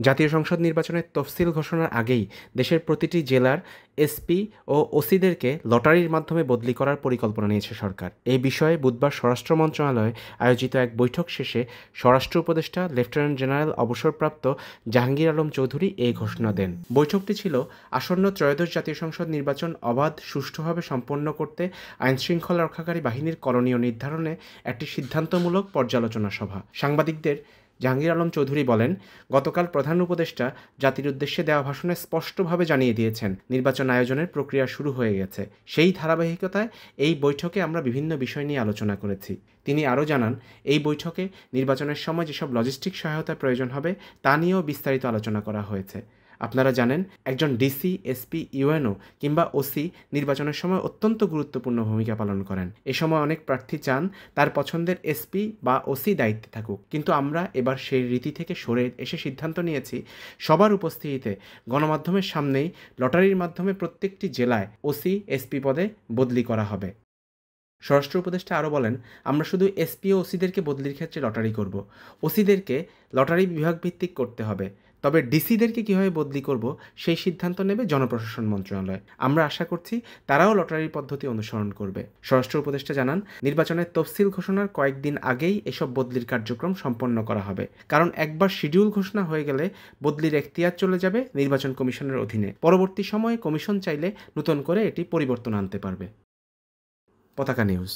জাতীয় সংসদ নির্বাচনের তফসিল ঘোষণার আগেই দেশের প্রতিটি জেলার এসপি ও ওসিদেরকে লটারির মাধ্যমে বদলি করার পরিকল্পনা নিয়েছে সরকার। এই বিষয়ে বুধবার স্বরাষ্ট্র মন্ত্রণালয়ে আয়োজিত এক বৈঠক শেষে স্বরাষ্ট্র উপদেষ্টা লেফটেন্যান্ট জেনারেল অবসরপ্রাপ্ত জাহাঙ্গীর আলম চৌধুরী এই ঘোষণা দেন। বৈঠকটি ছিল আসন্ন ত্রয়োদশ জাতীয় সংসদ নির্বাচন অবাধ সুষ্ঠুভাবে সম্পন্ন করতে আইনশৃঙ্খলা রক্ষাকারী বাহিনীর করণীয় নির্ধারণে একটি সিদ্ধান্তমূলক পর্যালোচনা সভা। সাংবাদিকদের জাহাঙ্গীর আলম চৌধুরী বলেন, গতকাল প্রধান উপদেষ্টা জাতির উদ্দেশ্যে দেওয়া ভাষণে স্পষ্টভাবে জানিয়ে দিয়েছেন নির্বাচন আয়োজনের প্রক্রিয়া শুরু হয়ে গেছে। সেই ধারাবাহিকতায় এই বৈঠকে আমরা বিভিন্ন বিষয় নিয়ে আলোচনা করেছি। তিনি আরও জানান, এই বৈঠকে নির্বাচনের সময় যেসব লজিস্টিক সহায়তা প্রয়োজন হবে তা নিয়েও বিস্তারিত আলোচনা করা হয়েছে। আপনারা জানেন, একজন ডিসি, এসপি, ইউএনও কিংবা ওসি নির্বাচনের সময় অত্যন্ত গুরুত্বপূর্ণ ভূমিকা পালন করেন। এ সময় অনেক প্রার্থী চান তার পছন্দের এসপি বা ওসি দায়িত্বে থাকুক, কিন্তু আমরা এবার সেই রীতি থেকে সরে এসে সিদ্ধান্ত নিয়েছি সবার উপস্থিতিতে গণমাধ্যমের সামনেই লটারির মাধ্যমে প্রত্যেকটি জেলায় ওসি, এসপি পদে বদলি করা হবে। স্বরাষ্ট্র উপদেষ্টা আরও বলেন, আমরা শুধু এসপি ও ওসিদেরকে বদলির ক্ষেত্রে লটারি করব। ওসিদেরকে লটারি বিভাগভিত্তিক করতে হবে, তবে ডিসিদেরকে কীভাবে বদলি করব সেই সিদ্ধান্ত নেবে জনপ্রশাসন মন্ত্রণালয়। আমরা আশা করছি তারাও লটারির পদ্ধতি অনুসরণ করবে। স্বরাষ্ট্র উপদেষ্টা জানান, নির্বাচনের তফসিল ঘোষণার কয়েকদিন আগেই এসব বদলির কার্যক্রম সম্পন্ন করা হবে, কারণ একবার শিডিউল ঘোষণা হয়ে গেলে বদলির এখতিয়ার চলে যাবে নির্বাচন কমিশনের অধীনে। পরবর্তী সময়ে কমিশন চাইলে নতুন করে এটি পরিবর্তন আনতে পারবে। পতাকা নিউজ।